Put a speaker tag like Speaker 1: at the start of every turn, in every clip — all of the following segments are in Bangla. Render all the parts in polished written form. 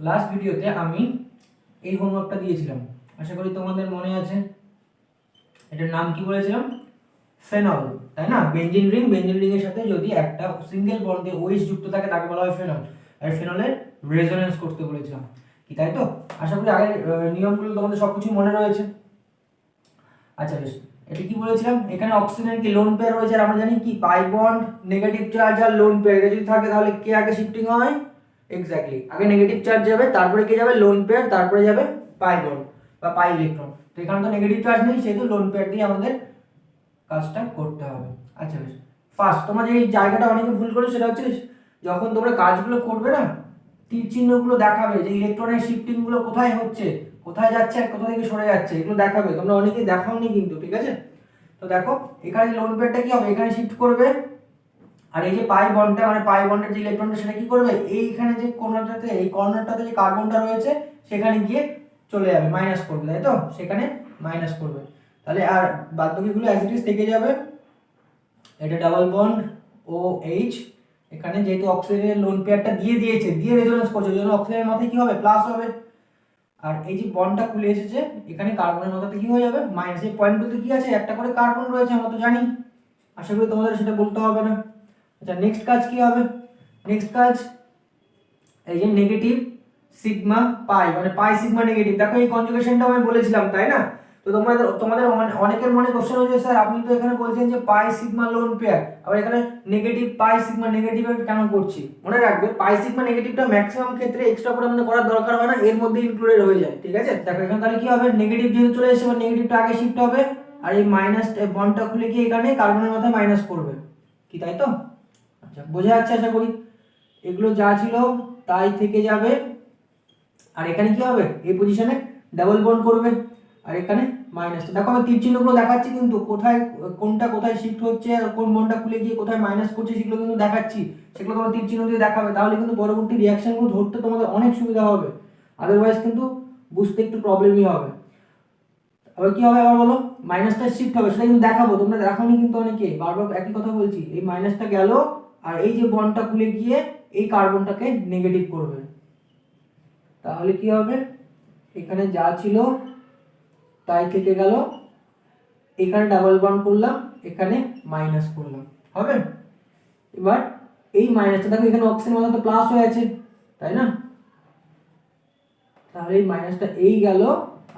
Speaker 1: লাস্ট ভিডিওতে আমি এই হোমওয়ার্কটা দিয়েছিলাম, আশা করি তোমাদের মনে আছে। এটার নাম কি বলেছিলাম? ফেনল, তাই না? বেঞ্জিন রিং, বেঞ্জিন রিং এর সাথে যদি একটা সিঙ্গেল বন্ডে ওএইচ যুক্ত থাকে তাকে বলা হয় ফেনল, আর ফেনলের রেজোনেন্স করতে বলেছিলাম কি, তাই তো? আশা করি আগের নিয়মগুলো তোমাদের সবকিছু মনে রয়েছে। আচ্ছা বেশ, এটা কি বলেছিলাম? এখানে অক্সিজেনের কি লোন পেয়ার রয়েছে, আর আমরা জানি কি পাই বন্ড, নেগেটিভ চার্জ আর লোন পেয়ার, এটা যদি থাকে তাহলে কে আগে শিফটিং হয়? এক্স্যাক্টলি, আগে নেগেটিভ চার্জ যাবে, তারপরে কে যাবে? লোন পেয়ার, তারপরে যাবে পাই বন্ড বা পাই ইলেকট্রন। তো এখানে তো নেগেটিভ চার্জ নেই, সেহেতু লোন পেয়ার দিয়ে আমাদের কাজটা করতে হবে। আচ্ছা বেশ, ফার্স্ট তোমরা যে জায়গাটা অনেকে ভুল করে সেটা হচ্ছে যখন তোমরা কাজগুলো করবে না, তীর চিহ্নগুলো দেখাবে যে ইলেকট্রনের শিফটিং গুলো কোথায় হচ্ছে, কোথায় যাচ্ছে আর কোথা থেকে সরে যাচ্ছে, এগুলো দেখাবে। তোমরা অনেকেই দেখাওনি কিন্তু, ঠিক আছে? তো দেখো এখানে লোন পেয়ারটা কি হবে? এখানে শিফট করবে, আর এই যে পাই বন্ডটা মানে পাই বন্ডের যে ইলেকট্রনটা সেটা কি করবে? এইখানে যে কোণাটাতে, এই কর্নারটাতে যে কার্বনটা রয়েছে সেখানে গিয়ে চলে যাবে, মাইনাস করবে, তাই তো? সেখানে মাইনাস করবে, তাহলে আর বাদবাকিগুলো অ্যাজ ইট ইজ থেকে যাবে। এটা ডাবল বন্ড ও এইচ, এখানে যেহেতু অক্সিজেনের লোন পেয়ারটা দিয়ে দিয়েছে, দিয়ে রেজোনেন্স করছে, ওই জন্য অক্সিজেনের মাথায় কি হবে? প্লাস হবে। আর এই যে বন্ডটা খুলে এসেছে, এখানে কার্বনের মাথাতে কি হয়ে যাবে? মাইনাস। এই পয়েন্টগুলোতে কি আছে? একটা করে কার্বন রয়েছে, আমরা তো জানি, আশা করি তোমাদের সেটা বলতে হবে না। আচ্ছা নেক্সট কাজ কি হবে? নেক্সট কাজ এই যে নেগেটিভ সিগমা পাই, মানে পাই সিগমা নেগেটিভ, দেখো এই কনজুগেশনটা আমি বলেছিলাম, তাই না? তো তোমাদের অনেকের মনে কোশ্চেন হয়েছে, স্যার আপনি তো এখানে বলছেন যে পাই সিগমা লোন পেয়ার, আবার এখানে নেগেটিভ পাই সিগমা নেগেটিভ কেন করছি? মনে রাখবে পাই সিগমা নেগেটিভটা ম্যাক্সিমাম ক্ষেত্রে এক্সট্রা করে মানে করার দরকার হয় না, এর মধ্যে ইনক্লুডেড হয়ে যায়, ঠিক আছে? দেখো এখানে তাহলে কি হবে? নেগেটিভ যেহেতু চলে এসেছে, নেগেটিভটা আগে শিফট হবে, আর এই মাইনাস বন্ডটা খুলে গিয়ে এখানে কার্বনের মাথায় মাইনাস করবে, কি তাই তো? আচ্ছা বোঝা যাচ্ছে আশা করি। এগুলো যা ছিল তাই থেকে যাবে, আর এখানে কি হবে? এই পজিশনে ডাবল বন্ড করবে, আর এখানে মাইনাস। দেখো আমি তীর চিহ্নগুলো দেখাচ্ছি কিন্তু, কোথায় কোনটা কোথায় শিফট হচ্ছে আর কোন বন্ডটা খুলে গিয়ে কোথায় মাইনাস করছে সেগুলো কিন্তু দেখাচ্ছি, সেগুলো তোমার তীর চিহ্ন দিয়ে দেখাবে, তাহলে কিন্তু পরবর্তী রিঅ্যাকশনগুলো ধরতে তোমাদের অনেক সুবিধা হবে, আদারওয়াইজ কিন্তু বুঝতে একটু প্রবলেমই হবে। আবার কি হবে আবার বলো? মাইনাসটা শিফট হবে, সেটা কিন্তু দেখাবো, তোমরা দেখাওনি কিন্তু অনেকে, বারবার একই কথা বলছি। এই মাইনাসটা গেল, আর এই যে বন্ডটা খুলে গিয়ে এই কার্বনটাকে নেগেটিভ করবে, তাহলে কি হবে? এখানে যা ছিল তাই থেকে গেল, এখানে ডাবল বন্ড করলাম, এখানে মাইনাস করলাম, হবে? এবার এই মাইনাসটা দেখো, এখানে অক্সিজেন মাথা তো প্লাস হয়ে আছে, তাই না? তাহলে এই মাইনাসটা এই গেল,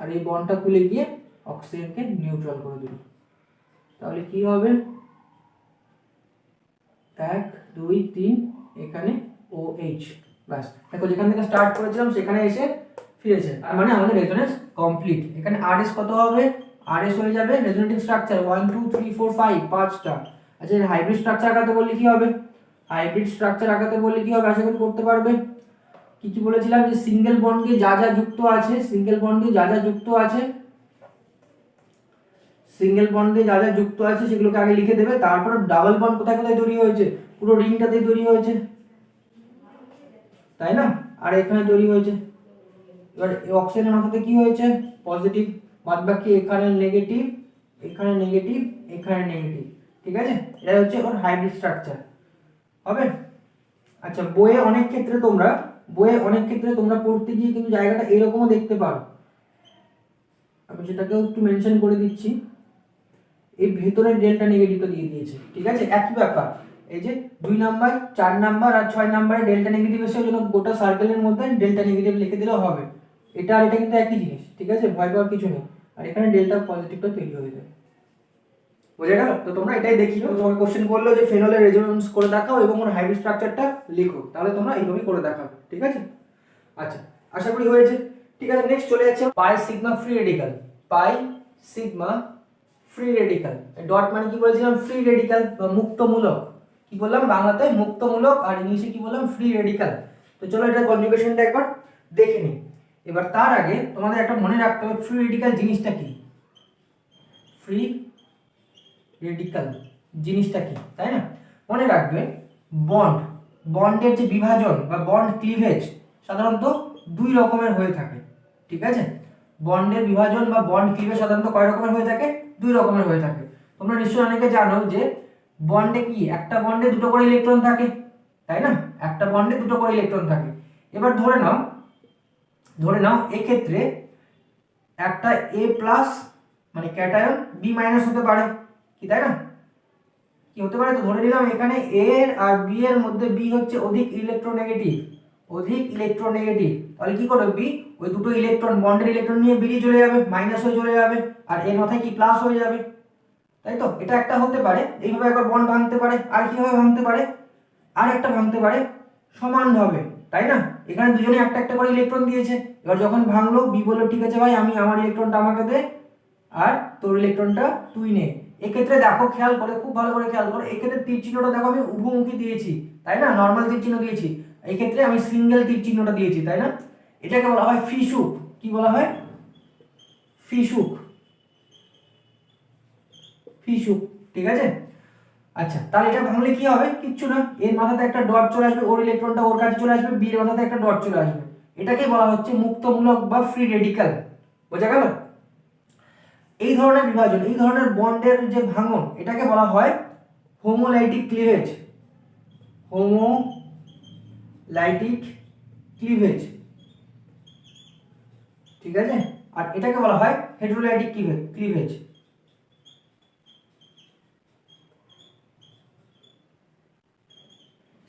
Speaker 1: আর এই বন্ডটা খুলে গিয়ে অক্সিজেনকে নিউট্রাল করে দিল, তাহলে কি হবে? 1 2 3, এখানে OH, ব্যাস। দেখো যেখান থেকে স্টার্ট করেছিলাম সেখানে এসে ফিরেছে, আর মানে আমাদের রেজোনেন্স কমপ্লিট। এখানে RS কত হবে? RS হয়ে যাবে রেজোনেটিং স্ট্রাকচার 1 2 3 4 5, পাঁচটা। আচ্ছা হাইব্রিড স্ট্রাকচার আঁকাতে বললে কি হবে? হাইব্রিড স্ট্রাকচার আঁকাতে বললে কি হবে? আশা করি করতে পারবে। কি কি বলেছিলাম? যে সিঙ্গেল বন্ড দিয়ে যা যা যুক্ত আছে, সিঙ্গেল বন্ড দিয়ে যা যা যুক্ত আছে, সিঙ্গেল বন্ড দিয়ে যা যা যুক্ত আছে সেগুলোকে আগে লিখে দেবে, তারপর ডাবল বন্ড কোথায় কোথায় তৈরি হয়েছে, পুরো রিংটাতে তৈরি হয়েছে, তাই না? আর এখানে তৈরি হয়েছে। এবার অক্সিজেনের মাথাতে কি হয়েছে? পজিটিভ, বাদ বাকি এখানে নেগেটিভ, এখানে নেগেটিভ, এখানে নেগেটিভ, ঠিক আছে? এটা হচ্ছে ওর হাইব্রিড স্ট্রাকচার, হবে? আচ্ছা বইয়ে অনেক ক্ষেত্রে তোমরা পড়তে গিয়ে কিন্তু জায়গাটা এরকমও দেখতে পারো, আমি সেটাকেও একটু মেনশন করে দিচ্ছি। এই ভেতরের ডেল্টা নেগেটিভটা দিয়ে দিয়েছে, ঠিক আছে? একই ব্যাপার, এই যে 2 নাম্বার 4 নাম্বার আর 6 নাম্বারে ডেল্টা নেগেটিভ এসে জন্য গোটা সার্কেলের মধ্যে ডেল্টা নেগেটিভ লিখে দিলেও হবে। এটা আর এটা কিন্তু একই জিনিস, ঠিক আছে? ভয় পাওয়ার কিছু নেই। আর এখানে ডেল্টা পজিটিভটা তৈরি হয়ে যাবে, বুঝে গেল? তো তোমরা এটাই দেখিও, তোমাকে কোশ্চেন করলো যে ফেনলের রেজোনেন্স করে দেখাও এবং ওর হাইব্রিড স্ট্রাকচারটা লিখো, তাহলে তোমরা এইভাবেই করে দেখাবে, ঠিক আছে? আচ্ছা আশা করি হয়েছে। ঠিক আছে, নেক্সট চলে যাচ্ছে পাই সিগমা ফ্রি রেডিক্যাল। পাই সিগমা ফ্রি রেডিক্যাল, ডট মানে কি বলেছিলাম? ফ্রি রেডিক্যাল বা মুক্তমূলক। কি বললাম? বাংলাতে মুক্তমূলক, আর ইংলিশে কি বললাম? Free radical. তো চলো এটা কনজুগেশনটা একবার দেখে নিই। এবার তার আগে তোমাদের একটা মনে রাখতে হবে ফ্রি রেডিক্যাল জিনিসটা কি। ফ্রি রেডিক্যাল জিনিসটা কি, তাই না? মনে রাখবে বন্ডের যে বিভাজন বা বন্ড ক্লিভেজ সাধারণত 2 রকমের হয়ে থাকে, ঠিক আছে? বন্ডের বিভাজন বা বন্ড ক্লিভেজ সাধারণত কয় রকমের হয়ে থাকে? 2 রকমের হয়ে থাকে। তোমরা নিশ্চয়ই অনেকে জানো যে বন্ডে কি একটা বন্ডে 2টো করে ইলেকট্রন থাকে, তাই না? একটা বন্ডে 2টো করে ইলেকট্রন থাকে। এবার ধরে নাও ধরে নাও এক্ষেত্রে একটা A প্লাস মানে ক্যাটায়ন B মাইনাস হতে পারে, কি তাই না? কি হতে পারে? তো ধরে নিলাম এখানে A আর B এর মধ্যে B হচ্ছে অধিক ইলেকট্রোনেগেটিভ, তাহলে কি করবে B ওই দুটো ইলেকট্রন বন্ডের ইলেকট্রন নিয়ে বেরিয়ে চলে যাবে, মাইনাস হয়ে চলে যাবে, আর এর মাথায় কি প্লাস হয়ে যাবে, তাই তো? এটা একটা হতে পারে, এইভাবে একবার বন্ড ভাঙতে পারে। আর কিভাবে ভাঙতে পারে? আর একটা ভাঙতে পারে সমানভাবে, তাই না? এখানে দুজনে একটা একটা করে ইলেকট্রন দিয়েছে, এবার যখন ভাঙলো বি বললো ঠিক আছে ভাই আমি আমার ইলেকট্রনটা আমাকে দে আর তোর ইলেকট্রনটা তুই নে। এক্ষেত্রে দেখো খেয়াল করে, খুব ভালো করে খেয়াল করো, এক্ষেত্রে তীর চিহ্নটা দেখো আমি উভমুখী দিয়েছি, তাই না? নর্মাল তীর চিহ্ন দিয়েছি, এক্ষেত্রে আমি সিঙ্গেল তীর চিহ্নটা দিয়েছি, তাই না? এটাকে বলা হয় ফিশুক। কি বলা হয়? ফিশুক, ঠিক আছে? আচ্ছা, তাহলে এটা ভাঙলে কি হবে? কিচ্ছু না, এর মাথাতে একটা ডট চলে আসবে, ওর ইলেকট্রনটা ওর কাছে চলে আসবে, বি এর মাথাতে একটা ডট চলে আসবে। এটাকে বলা হচ্ছে মুক্তমূলক বা ফ্রি রেডিক্যাল। বোঝা গেল? এই ধরনের বিভাজন, এই ধরনের বন্ডের যে ভাঙন, এটাকে বলা হয় হোমোলাইটিক ক্লিভেজ। ঠিক আছে? আর এটাকে বলা হয় হেটেরোলাইটিক ক্লিভেজ।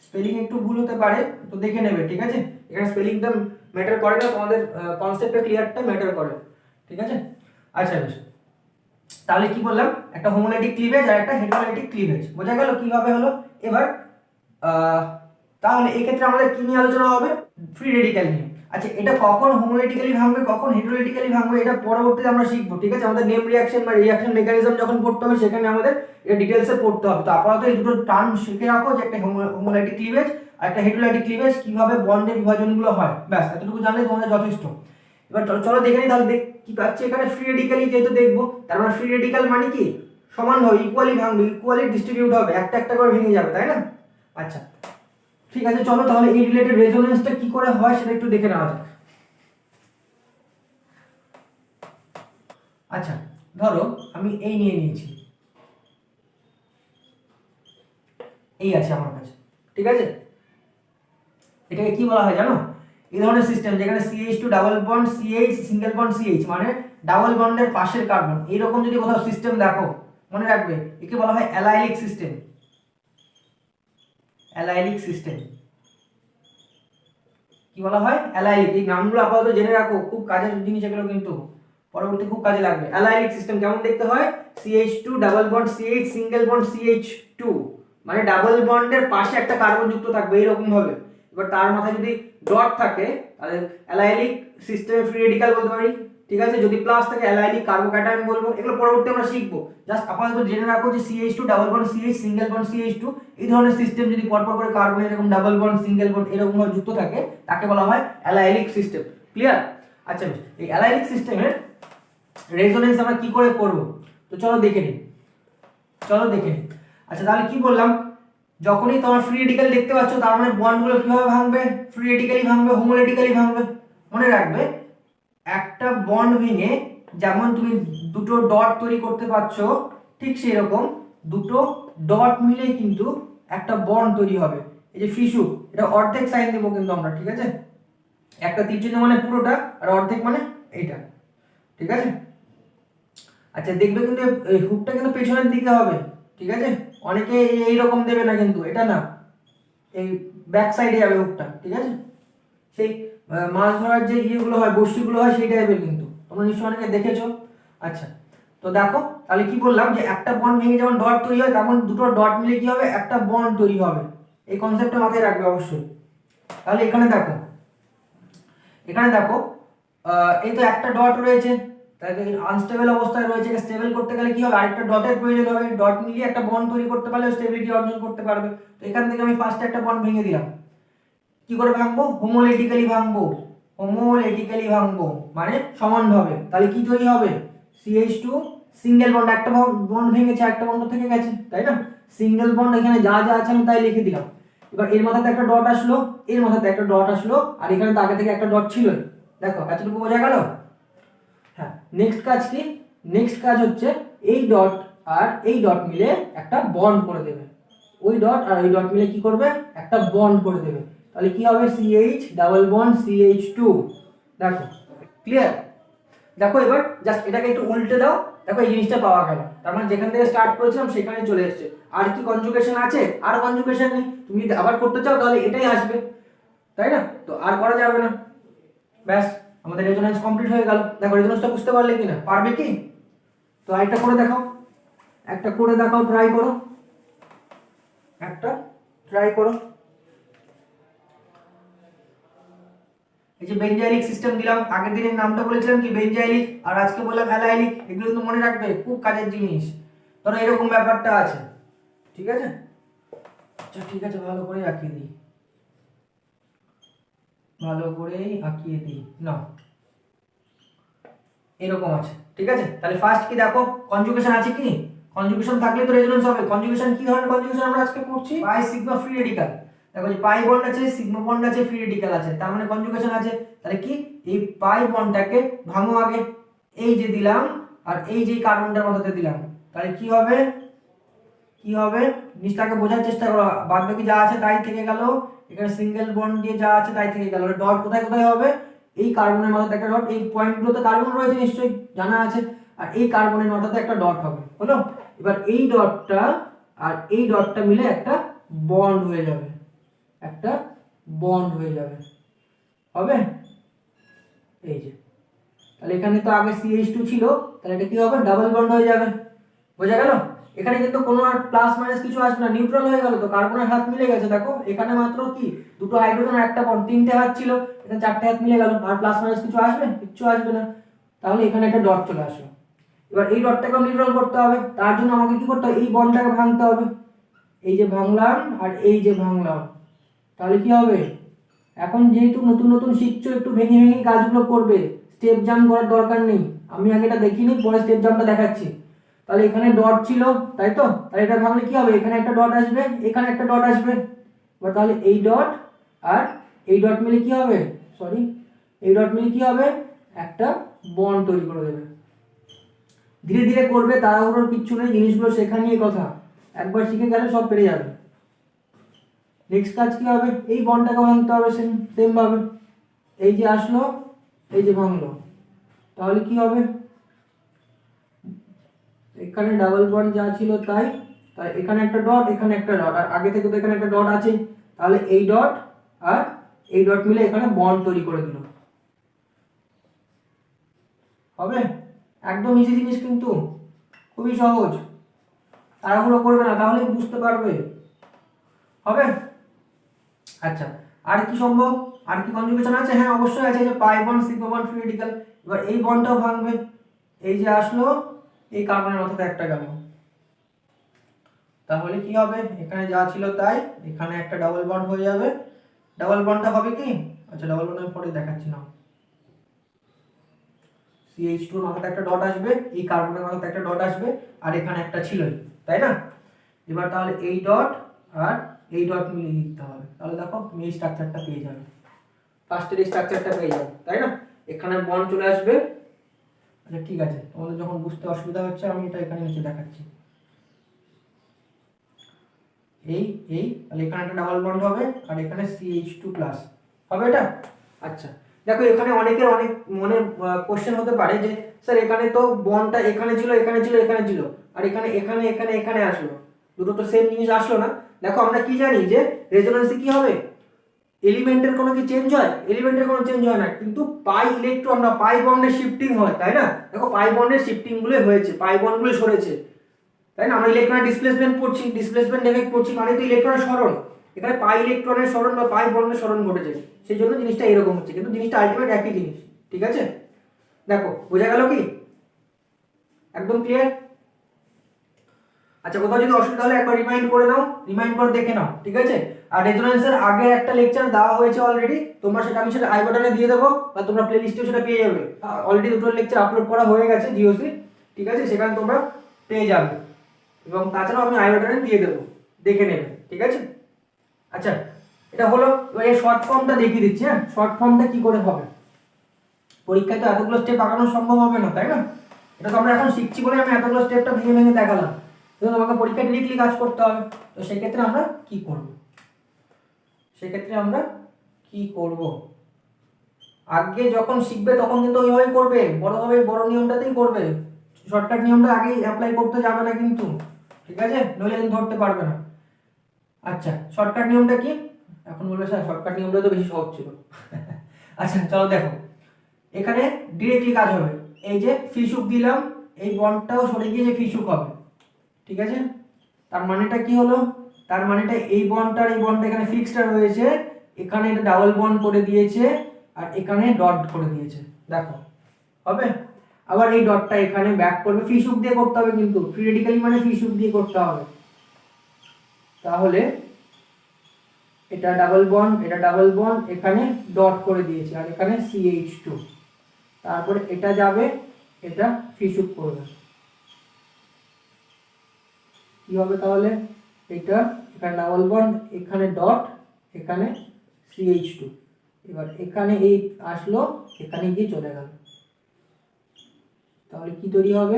Speaker 1: স্পেলিং একটু ভুল হতে পারে, তো দেখে নেবে, ঠিক আছে? এখানে স্পেলিংটা ম্যাটার করে না, তোমাদের কনসেপ্টটা ক্লিয়ারটা ম্যাটার করে, ঠিক আছে? আচ্ছা বেশ, তাহলে কি বললাম? একটা হোমোলাইটিক ক্লিভেজ আর একটা হেটেরোলাইটিক ক্লিভেজ। বোঝা গেল কিভাবে হলো? এবার তাহলে এই ক্ষেত্রে আমাদের কি নিয়ে আলোচনা হবে? ফ্রি রেডিক্যাল নিয়ে। আচ্ছা, এটা কখন হোমোলাইটিক্যালি ভাঙবে, কখন হেটেরোলাইটিক্যালি ভাঙবে, এটা পরবর্তীতে আমরা শিখবো, ঠিক আছে? আমাদের নেম রিঅ্যাকশন বা রিঅ্যাকশন মেকানিজম যখন পড়তে হবে সেখানে আমাদের এটা ডিটেইলসে পড়তে হবে। তো আপাতত এই দুটো টার্ম শিখে রাখো, যে একটা হোমোলাইটিক ক্লিভেজ আর একটা হেটেরোলাইটিক ক্লিভেজ, কিভাবে বন্ডের বিভাজনগুলো হয়, ব্যাস এতটুকু জানলে তোমাদের যথেষ্ট। এবার চলো দেখে নিই তাহলে কি পাচ্ছি এখানে। ফ্রি রেডিক্যালি যেহেতু দেখবো, তার মানে ফ্রি রেডিক্যাল মানে কি? সমানভাবে ইকুয়ালি ভাঙবে, ইকুয়ালি ডিস্ট্রিবিউট হবে, একটা একটা করে ভেঙে যাবে, তাই না? আচ্ছা ঠিক আছে, চলো তাহলে এই রিলেটেড রেজোনেন্সটা কি করে হয় সেটা একটু দেখে নেওয়া যাক। আচ্ছা, ধরো আমি এই নিয়ে নিয়েছি, এই আছে আমার কাছে, ঠিক আছে? এটাকে কি বলা হয় জানো? এই ধরনের সিস্টেম যেখানে CH2 double bond CH single bond CH মানে ডাবল বন্ডের পাশের কার্বন, এইরকম যদি কোথাও সিস্টেম দেখো, মনে রাখবে একে বলা হয় অ্যালাইলিক সিস্টেম। কি বলা হয়? অ্যালাইলিক। এই নামগুলো আপাতত জেনে রাখো, খুব কাজের জিনিস এগুলো, কিন্তু পরবর্তী খুব কাজে লাগবে। অ্যালাইলিক সিস্টেম কেমন দেখতে হয়? CH2 double bond CH single bond CH2 মানে ডাবল বন্ডের পাশে একটা কার্বন যুক্ত থাকবে এইরকম ভাবে। এবার তার মাথায় যদি ডট থাকে তাহলে অ্যালাইলিক সিস্টেমে ফ্রি রেডিক্যাল বলতে পারি, ঠিক আছে? যদি প্লাস থাকে অ্যালাইলিক কার্বোক্যাটায়ন বলবো। এগুলো পরবর্তী আমরা শিখবো, জাস্ট আপাতত জেনে রাখো যে CH2 double bond CH single bond CH2 এই ধরনের সিস্টেম যদি পরপর করে কার্বন এরকম ডাবল বন্ড সিঙ্গেল বন্ড এরকম ভাবে যুক্ত থাকে তাকে বলা হয় অ্যালাইলিক সিস্টেম। ক্লিয়ার? আচ্ছা, এই অ্যালাইলিক সিস্টেমের রেজোনেন্স আমরা কি করে করব? তো চলো দেখে নিই। আচ্ছা, তাহলে কি বললাম? যখনই তোমার ফ্রি রেডিক্যাল দেখতে পাচ্ছ তার মানে বন্ডগুলো কিভাবে ভাঙবে? ফ্রি রেডিক্যালি ভাঙবে, হোমোলাইটিক্যালি ভাঙবে। মনে রাখবে একটা বন্ড ভেঙে যেমন তুমি দুটো ডট তৈরি করতে পারছো, ঠিক সেই রকম দুটো ডট মিলে কিন্তু একটা বন্ড তৈরি হবে। এই যে ফিশুক, এটা অর্ধেক সাইন দেবো কিন্তু আমরা, ঠিক আছে? একটা তীর চিহ্ন মানে পুরোটা, আর অর্ধেক মানে এইটা, ঠিক আছে? আচ্ছা, দেখবে কিন্তু এই হুকটা কিন্তু পেছনের দিকে হবে, ঠিক আছে? অনেকে এইরকম দেবে না, কিন্তু এটা না, এই ব্যাক সাইডে যাবে হুকটা, ঠিক আছে? সেই মাছ ধরার যে ইয়েগুলো হয়, বড়শিগুলো হয়, সেই টাইপের, কিন্তু তোমরা নিশ্চয়ই অনেকে দেখেছো। আচ্ছা, তো দেখো তাহলে কি বললাম, যে একটা বন্ড ভেঙে যেমন ডট তৈরি হয় তেমন দুটো ডট মিলে কি হবে? একটা বন্ড তৈরি হবে। এই কনসেপ্টটা মাথায় রাখবে অবশ্যই। তাহলে এখানে দেখো এই তো একটা ডট রয়েছে, তাহলে আনস্টেবল অবস্থায় রয়েছে, স্টেবল করতে গেলে কি হবে? আরেকটা ডটের প্রয়োজন হবে, ডট মিলিয়ে একটা বন্ড তৈরি করতে পারলে স্টেবিলিটি অর্জন করতে পারবে। তো এখান থেকে আমি ফার্স্টে একটা বন্ড ভেঙে দিলাম। কি করে ভাঙবো? হোমোলাইটিক্যালি ভাঙবো মানে সমানভাবে। তাহলে কি তৈরি হবে? CH2 সিঙ্গেল বন্ড, একটা বন্ড ভেঙেছে, একটা বন্ড থেকে গেছে, তাই না? সিঙ্গেল বন্ড, এখানে যা যা আছে আমি তাই লিখে দিলাম। এবার এর মাথাতে একটা ডট আসলো, এর মাথাতে একটা ডট আসলো, আর এখানে তো আগে থেকে একটা ডট ছিল। দেখো এতটুকু বোঝা গেল? হ্যাঁ, নেক্সট কাজ কি? নেক্সট কাজ হচ্ছে এই ডট আর এই ডট মিলে একটা বন্ড করে দেবে। ওই ডট আর ওই ডট মিলে কি করবে? একটা বন্ড করে দেবে। তাহলে কি হবে? CH double bond CH2। দেখো ক্লিয়ার। দেখো এবার জাস্ট এটাকে একটু উল্টে দাও, দেখো এই জিনিসটা পাওয়া গেল। তার মানে যেখান থেকে স্টার্ট করেছিলাম সেখানে চলে এসেছে। আর কি কনজুগেশন আছে? আর কনজুগেশন নেই। তুমি যদি আবার করতে চাও তাহলে এটাই আসবে, তাই না? তো আর করা যাবে না। ব্যাস, আমাদের রেজোনেন্স কমপ্লিট হয়ে গেল। দেখো রেজোনেন্সটা বুঝতে পারলে কিনা, পারবে কি? তো আরেকটা করে দেখাও, একটা করে দেখাও, ট্রাই করো, একটা ট্রাই করো। এই যে বেঞ্জাইলিক সিস্টেম দিলাম, আগের দিনের নামটা বলেছিলাম কি বেঞ্জাইলিক, আর আজকে বললাম অ্যালাইলিক। এগুলো কিন্তু মনে রাখবে, খুব কাজের জিনিস। ধরো এরকম ব্যাপারটা আছে, ঠিক আছে? আচ্ছা ঠিক আছে, ভালো করে আঁকিয়ে দিই, ভালো করেই আঁকিয়ে দিই না, এরকম আছে, ঠিক আছে? তাহলে ফার্স্ট কি দেখো, কনজুগেশন আছে কি? কনজুগেশন থাকলে তো রেজোনেন্স হবে। কনজুগেশন কি ধরনের কনজুগেশন আমরা আজকে পড়ছি? পাই সিগমা ফ্রি রেডিক্যাল। দেখো যে পাই বন্ড আছে, সিগমা বন্ড আছে, ফ্রি রেডিক্যাল আছে, তার মানে কনজুগেশন আছে। তাহলে কি এই পাই বন্ডটাকে ভাঙো আগে, এই যে দিলাম আর এই যে কার্বনটার মধ্যে দিলাম, তাহলে কি হবে? কি হবে জিনিসটাকে বোঝার চেষ্টা করো। বাদ বাকি যা আছে তাই থেকে গেল, এখানে সিঙ্গেল বন্ড দিয়ে যা আছে তাই থেকে গেল। ডট কোথায় কোথায় হবে? এই কার্বনের মাথাতে একটা ডট, এই পয়েন্টগুলোতে কার্বন রয়েছে নিশ্চয়ই জানা আছে, আর এই কার্বনের মাথাতে একটা ডট হবে, হলো? এবার এই ডটটা আর এই ডটটা মিলে একটা বন্ড হয়ে যাবে, একটা বন্ড হয়ে যাবে, হবে? এই যে, তাহলে এখানে তো আগে CH2 ছিল, তাহলে এটা কি হবে? ডাবল বন্ড হয়ে যাবে। বোঝা গেল? এখানে কিন্তু কোনো আর প্লাস মাইনাস কিছু আসবে না, নিউট্রাল হয়ে গেল। তো কার্বনের হাত মিলে গেছে, দেখো এখানে মাত্র কি দুটো হাইড্রোজেন আর একটা বন্ড, তিনটে হাত ছিল, এখানে চারটে হাত মিলে গেল। আর প্লাস মাইনাস কিছু আসবে? কিচ্ছু আসবে না। তাহলে এখানে একটা ডট চলে আসলো। এবার এই ডটটাকে নিউট্রাল করতে হবে, তার জন্য আমাকে কি করতে হবে? এই বন্ডটাকে ভাঙতে হবে। এই যে ভাঙলাম আর এই যে ভাঙলাম, তাহলে কি হবে? এখন যেহেতু নতুন নতুন শিখছো, একটু ভেঙে ভেঙে কাজগুলো করবে, স্টেপ জাম্প করার দরকার নেই। আমি আগে এটা দেখিনি, পরে স্টেপ জাম্পটা দেখাচ্ছি। তাহলে এখানে ডট ছিল, তাই তো? তাহলে এটা ভাঙলে কি হবে? এখানে একটা ডট আসবে, এখানে একটা ডট আসবে। এবার তাহলে এই ডট আর এই ডট মিলে কি হবে? সরি, এই ডট মিলে কি হবে? একটা বন্ড তৈরি করে দেবে। ধীরে ধীরে করবে, তাড়াহুড়োর কিচ্ছু নেই, জিনিসগুলো শেখা নিয়ে কথা। একবার শিখে গেলে সব পেরে যাবে। নেক্সট কাজ কি হবে? এই বন্ডটাকে ভাঙতে হবে সেম ভাবে। এই যে আসলো, এই যে ভাঙলো, তাহলে কি হবে? এখানে ডাবল বন্ড যা ছিল তাই, তাই এখানে একটা ডট, এখানে একটা ডট, আর আগে থেকে তো এখানে একটা ডট আছে। তাহলে এই ডট আর এই ডট মিলে এখানে বন্ড তৈরি করে দিল, হবে? একদম ইজি জিনিস, কিন্তু খুবই সহজ। তাড়াহুড়ো করবে না, তাহলে বুঝতে পারবে, হবে? আচ্ছা, আর কি সম্ভব? আর কি কনজুগেশন আছে? হ্যাঁ অবশ্যই আছে, যে pi bond sigma bond free radical. এবার এই বন্ডটাও ভাঙবে, এই যে আসলো, এই কার্বনের মাথাতে একটা গেল, তাহলে কি হবে? এখানে যা ছিল তাই, এখানে একটা ডাবল বন্ড হয়ে যাবে। ডাবল বন্ডটা হবে কি? আচ্ছা ডাবল বন্ড আমি পরে দেখাচ্ছি না। CH2 এর মাথাতে একটা ডট আসবে, এই কার্বনের মাথাতে একটা ডট আসবে, আর এখানে একটা ছিলই, তাই না? এবার তাহলে এই ডট আর এই ডট মিলিয়ে দিতে হবে, তাহলে দেখো তুমি এই স্ট্রাকচারটা পেয়ে যাবে, ফার্স্টের এই স্ট্রাকচারটা পেয়ে যাবে, তাই না? এখানে বন্ড চলে আসবে। আচ্ছা ঠিক আছে, তোমাদের যখন বুঝতে অসুবিধা হচ্ছে আমি এটা এখানে নিচে দেখাচ্ছি। এই এই তাহলে এখানে একটা ডাবল বন্ড হবে, আর এখানে CH2 প্লাস হবে এটা। আচ্ছা দেখো, এখানে অনেকের অনেক মনে কোশ্চেন হতে পারে যে স্যার এখানে তো বন্ডটা এখানে ছিল, এখানে ছিল, এখানে ছিল, আর এখানে এখানে এখানে এখানে আসলো, দুটো তো সেম জিনিস আসলো না। দেখো আমরা কি জানি যে রেজোন্যান্সে কি হবে? এলিমেন্টের কোনো কি চেঞ্জ হয়? এলিমেন্টের কোনো চেঞ্জ হয় না, কিন্তু পাই ইলেকট্রন না পাই বন্ডের শিফটিং হয়, তাই না? দেখো পাই বন্ডের শিফটিং গুলো হয়েছে, পাই বন্ডগুলো সরেছে, তাই না? আমরা ইলেকট্রনের ডিসপ্লেসমেন্ট পড়ছি, ডিসপ্লেসমেন্ট এফেক্ট পড়ছি, মানে তো ইলেকট্রনের সরণ। এখানে পাই ইলেকট্রনের সরণ বা পাই বন্ডের সরণ ঘটেছে, সেই জন্য জিনিসটা এরকম হচ্ছে, কিন্তু জিনিসটা আলটিমেট একই জিনিস, ঠিক আছে? দেখো বোঝা গেল কি? একদম ক্লিয়ার? আচ্ছা কোথাও যদি অসুবিধা হলে একবার রিমাইন্ড করে নাও, রিমাইন্ড করে দেখে নাও, ঠিক আছে? আর রেজোন্যান্সের আগে একটা লেকচার দেওয়া হয়েছে অলরেডি, তোমরা সেটা আমি সেটা আই বাটনে দিয়ে দেবো, বা তোমরা প্লে লিস্টেও সেটা পেয়ে যাবে। অলরেডি দুটো লেকচার আপলোড করা হয়ে গেছে জিওসি, ঠিক আছে? সেখানে তোমরা পেয়ে যাবে, এবং তাছাড়াও আমি আই বাটনে দিয়ে দেবো, দেখে নেবে, ঠিক আছে? আচ্ছা এটা হলো, এবার এই শর্ট ফর্মটা দেখিয়ে দিচ্ছি। হ্যাঁ, শর্ট ফর্মটা কি করে হবে? পরীক্ষায় তো এতগুলো স্টেপ আঁকানো সম্ভব হবে না, তাই না? এটা তো আমরা এখন শিখছি বলে আমি এতগুলো স্টেপটা ভেঙে ভেঙে দেখালাম, কিন্তু আমাকে পরীক্ষায় ডিরেক্টলি কাজ করতে হবে। তো সেক্ষেত্রে আমরা কি করব? সেক্ষেত্রে আমরা কি করব? আগে যখন শিখবে তখন কিন্তু ওইভাবেই করবে, বড়ভাবে বড় নিয়মটাতেই করবে, শর্টকাট নিয়মটা আগেই অ্যাপ্লাই করতে যাবে না কিন্তু, ঠিক আছে, নইলে কিন্তু ধরতে পারবে না। আচ্ছা শর্টকাট নিয়মটা কি, এখন বলবে স্যার শর্টকাট নিয়মটা তো বেশি সহজ ছিল। আচ্ছা চলো দেখো, এখানে ডিরেক্টলি কাজ হবে, এই যে ফিশুক দিলাম, এই বন্ডটাও সরে গিয়ে যে ফিশুক হবে, ঠিক আছে। তার মানেটা কি হলো, তার মানেটা এই বন্ডটা আর এই বন্ডটা এখানে ফিক্সড রয়েছে, এখানে এটা ডাবল বন্ড করে দিয়েছে আর এখানে ডট করে দিয়েছে, দেখো হবে। আবার এই ডটটা এখানে ব্যাক করবে, ফিশুক দিয়ে করতে হবে কিন্তু, ফ্রি রেডিক্যালি মানে ফিশুক দিয়ে করতে হবে। তাহলে এটা ডাবল বন্ড, এটা ডাবল বন্ড, এখানে ডট করে দিয়েছে আর এখানে CH2, তারপরে এটা যাবে, এটা ফিশুক করবে, কি হবে তাহলে, এটা এখানে ডাবল বন্ড, এখানে ডট, এখানে CH2, এবার এখানে এই আসলো, এখানে গিয়ে চলে গেল, তাহলে কি তৈরি হবে,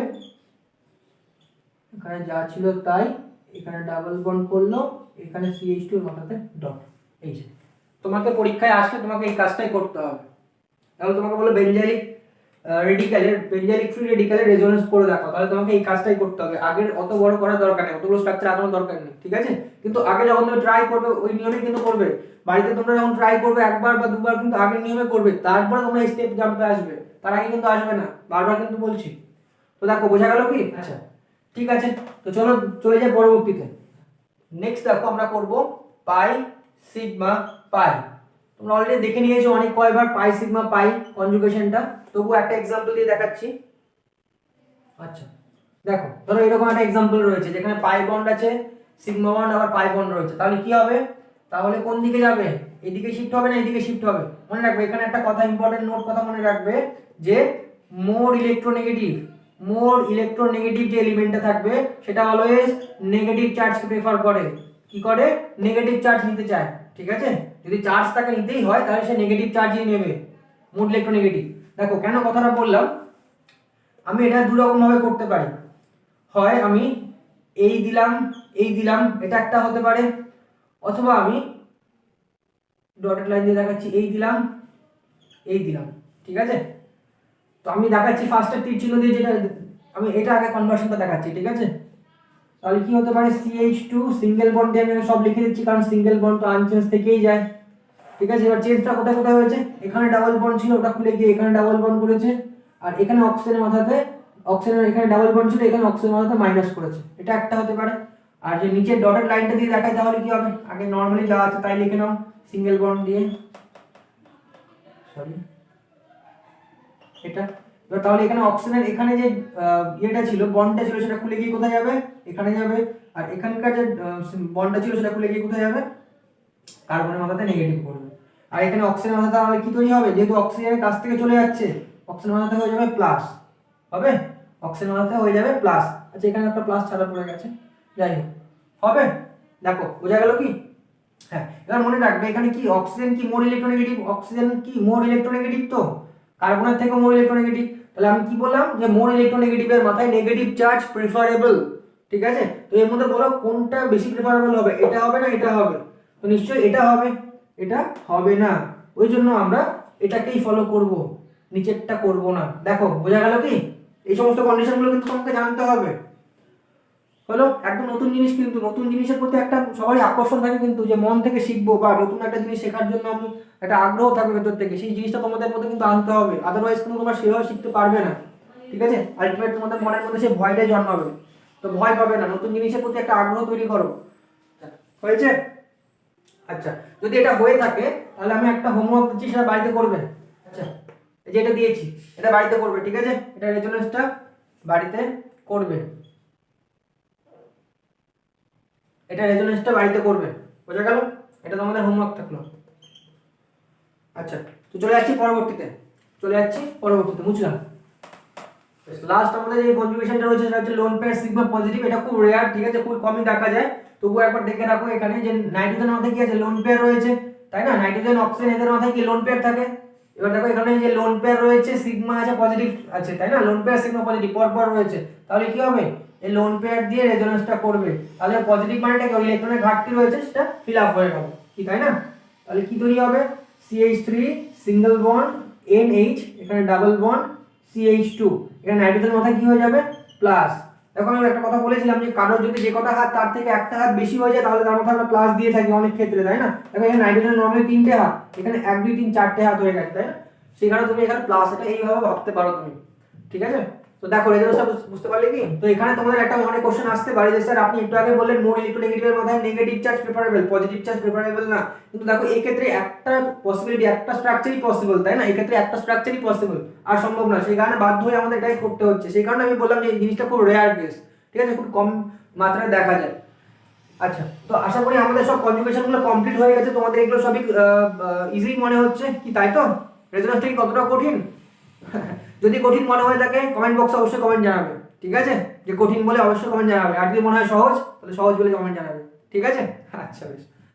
Speaker 1: এখানে যা ছিল তাই, এখানে ডাবল বন্ড করলো, এখানে CH2 এর মাথাতে ডট। এই যে তোমাকে পরীক্ষায় আসলে তোমাকে এই কাজটাই করতে হবে। তাহলে তোমাকে বলো বেঞ্জাইলিক বেঞ্জাইলিক ফ্রি রেডিক্যালের রেজোনেন্স করে দেখো, তাহলে তোমাকে এই কাজটাই করতে হবে, আগের অত বড় করার দরকার নেই, অতগুলো স্ট্রাকচার আনানোর দরকার নেই, ঠিক আছে। কিন্তু আগে যখন তুমি ট্রাই করবে ওই নিয়মে কিন্তু করবে, বাড়িতে তোমরা যখন ট্রাই করবে একবার বা দুবার কিন্তু আগের নিয়মে করবে, তারপরে তোমরা স্টেপ জাম্পে আসবে, তার আগে কিন্তু আসবে না, বারবার কিন্তু বলছি। তো দেখো বোঝা গেল কি, আচ্ছা ঠিক আছে, তো চলো চলে যাই পরবর্তীতে। নেক্সট দেখো আমরা করব পাই সিগমা পাই, তোমরা অলরেডি দেখে নিয়েছো অনেক কয়বার পাই সিগমা পাই কনজুগেশনটা, তবু একটা এক্সাম্পল দিয়ে দেখাচ্ছি। আচ্ছা দেখো, ধরো এরকম একটা এক্সাম্পল রয়েছে যেখানে পাই বন্ড আছে, সিগমা বন্ড আবার পাই বন্ড রয়েছে, তাহলে কি হবে, তাহলে কোন দিকে যাবে, এদিকে শিফট হবে না এদিকে শিফট হবে। মনে রাখবে এখানে একটা কথা, ইম্পর্টেন্ট নোট কথা মনে রাখবে, যে মোর ইলেকট্রোনেগেটিভ যে এলিমেন্টটা থাকবে সেটা অলওয়েজ নেগেটিভ চার্জকে প্রেফার করে, কি করে, নেগেটিভ চার্জ নিতে চায়, ঠিক আছে। যদি চার্জ তাকে নিতেই হয় তাহলে সে নেগেটিভ চার্জই নেবে, মোর ইলেকট্রোনেগেটিভ। দেখো কেন কথাটা বললাম, আমি এটা দু রকম ভাবে করতে পারি, হয় আমি এই দিলাম এটা একটা হতে পারে, অথবা আমি ডটেড লাইন দিয়ে দেখাচ্ছি, এই দিলাম, ঠিক আছে। তো আমি দেখাচ্ছি ফার্স্টে তীর চিহ্ন দিয়ে, যেটা আমি এটা আগে কনভার্সনটা দেখাচ্ছি, ঠিক আছে। তাহলে কি হতে পারে, CH2 সিঙ্গেল বন্ড দিয়ে আমি সব লিখে দিচ্ছি, কারণ সিঙ্গেল বন্ড তো আনচেঞ্জ থেকেই যায়, ঠিক আছে। এবার চেঞ্জটা কোথায় কোথায় হয়েছে, এখানে ডাবল বন্ড ছিল ওটা খুলে গিয়ে এখানে ডাবল বন্ড করেছে, আর এখানে অক্সিজেনের মাথাতে, অক্সিজেনের এখানে ডাবল বন্ড ছিল এখানে অক্সিজেনের মাথাতে মাইনাস করেছে, এটা একটা হতে পারে। আর যে নিচে ডটেড লাইনটা দিয়ে দেখাই তাহলে কি হবে, আগে নরমালি যা আছে তাই লিখে নাও, সিঙ্গেল বন্ড দিয়ে, সরি এটা। এবার তাহলে এখানে অক্সিজেনের এখানে যে ইয়েটা ছিল, বন্ডটা ছিল, সেটা খুলে গিয়ে কোথায় যাবে, এখানে যাবে, আর এখানকার যে বন্ডটা ছিল সেটা খুলে গিয়ে কোথায় যাবে, কার্বনের মাথাতে নেগেটিভ করবে। আর এখানে অক্সিজেনের মাথাতে তাহলে কি তৈরি হবে, যেহেতু অক্সিজেনের কাছ থেকে চলে যাচ্ছে, অক্সিজেনের মাথাতে হয়ে যাবে প্লাস, হবে, অক্সিজেনের মাথাতে হয়ে যাবে প্লাস। আচ্ছা এখানে একটা প্লাস ছাড়া পড়ে গেছে, যাই হোক হবে, দেখো বোঝা গেল কি। হ্যাঁ এবার মনে রাখবে এখানে কি অক্সিজেন কি মোর ইলেকট্রোনেগেটিভ, অক্সিজেন কি মোর ইলেকট্রোনেগেটিভ, তো কার্বনের থেকে মোর ইলেকট্রোনেগেটিভ, তাহলে আমি কি বললাম যে মোর ইলেকট্রোনেগেটিভের মাথায় নেগেটিভ চার্জ প্রেফারেবল, ঠিক আছে। তো এর মধ্যে বলো কোনটা বেশি প্রেফারেবল হবে, এটা হবে না এটা হবে, তো নিশ্চয়ই এটা হবে, এটা হবে না, ওই জন্য আমরা এটাকেই ফলো করব, নিচেরটা করব না। দেখো বোঝা গেল কি, এই সমস্ত কন্ডিশনগুলো কিন্তু তোমাকে জানতে হবে। হলো একদম নতুন জিনিস, কিন্তু নতুন জিনিসের প্রতি একটা সবারই আকর্ষণ থাকে কিন্তু, যে মন থেকে শিখবো বা নতুন একটা জিনিস শেখার জন্য আমি একটা আগ্রহ থাকবে ভেতর থেকে, সেই জিনিসটা তোমাদের মধ্যে কিন্তু আনতে হবে, আদারওয়াইজ কিন্তু তোমরা সেভাবে শিখতে পারবে না, ঠিক আছে। আলটিমেট তোমাদের মনের মধ্যে সেই ভয়টাই জন্মাবে, তো ভয় পাবে না, নতুন জিনিসের প্রতি একটা আগ্রহ তৈরি করো, হয়েছে। আচ্ছা যদি এটা হয়ে থাকে তাহলে আমি একটা হোমওয়ার্ক দিচ্ছি, সেটা বাড়িতে করবে। আচ্ছা এই যে এটা দিয়েছি, এটা বাড়িতে করবে, ঠিক আছে, এটা রেজোনেন্সটা বাড়িতে করবে, এটা রেজোনেন্সটা বাড়িতে করবে, বোঝা গেল, এটা তোমাদের হোমওয়ার্ক থাকলো। আচ্ছা তো চলে যাচ্ছি পরবর্তীতে, বুঝলাম। লাস্ট আমাদের যে কনজুগেশনটা রয়েছে সেটা হচ্ছে লোন পেয়ার সিগমা পজিটিভ, এটা খুব রেয়ার, ঠিক আছে, খুব কমই দেখা যায়, তবুও একবার দেখে রাখো এখানে যে নাইট্রোজেনের মাথায় কি আছে, লোন পেয়ার রয়েছে, তাই না, নাইট্রোজেন অক্সিজেন এদের মাথায় কি লোন পেয়ার থাকে। এবার দেখো এখানে যে লোন পেয়ার রয়েছে, সিগমা আছে পজিটিভ আছে, তাই না, লোন পেয়ার সিগমা পজিটিভ পর রয়েছে, তাহলে কি হবে, এই লোন পেয়ার দিয়ে রেজোনেন্সটা করবে, তাহলে পজিটিভ মানেটা কি, ইলেকট্রনের ঘাটতি রয়েছে সেটা ফিল আপ হয়ে গেল, কি তাই না। তাহলে কি তৈরি হবে, CH3 সিঙ্গেল বন্ড NH, এখানে ডাবল বন্ড CH2, এখানে নাইট্রোজেন মাথায় কি হয়ে যাবে প্লাস। এখন আমি একটা কথা বলেছিলাম যে কারোর যদি যে কটা হাত তার থেকে একটা হাত বেশি হয়ে যায় তাহলে তার মধ্যে আমরা প্লাস দিয়ে থাকি অনেক ক্ষেত্রে, তাই না? দেখো এখানে নাইট্রোজেন নরমালি 3টে হাত, এখানে 1 2 3 4টে হাত হয়ে গেছে, তাই না? সেই কারণে তুমি এখানে প্লাস এটা এইভাবে ভাবতে পারো তুমি, ঠিক আছে? তো দেখো রেজাল্ট সব বুঝতে পারলে কি? তো এখানে তোমাদের একটা মনে কোশ্চেন আসতে পারে যে স্যার আপনি একটু আগে বললেন মোর ইলেকট্রোনেগেটিভের মাথায় negative charge preferable, positive charge preferable না, কিন্তু দেখো এই ক্ষেত্রে একটা পসিবিলিটি, একটা স্ট্রাকচারই পসিবল, তাই না? এই ক্ষেত্রে একটা স্ট্রাকচারই পসিবল, আর সম্ভব না, সেই কারণে বাধ্য হয়ে আমাদের এটাই করতে হচ্ছে। সেই কারণে আমি বললাম যে এই জিনিসটা খুব রেয়ার কেস, ঠিক আছে, খুব কম মাত্রায় দেখা যায়। আচ্ছা, তো আশা করি আমাদের সব কনজুগেশন গুলো কমপ্লিট হয়ে গেছে, তোমাদের এগুলো সবই ইজি মনে হচ্ছে কি, তাই তো? রেজোন্যান্সটা কি কতটা কঠিন? যদি কঠিন মনে হয়ে থাকে কমেন্ট বক্সে অবশ্যই কমেন্ট জানাবে, ঠিক আছে? যে কঠিন বলে অবশ্যই কমেন্ট জানাবে, আর যদি মনে হয় সহজ তাহলে সহজ বলে কমেন্ট জানাবে, ঠিক আছে? আচ্ছা বেশ।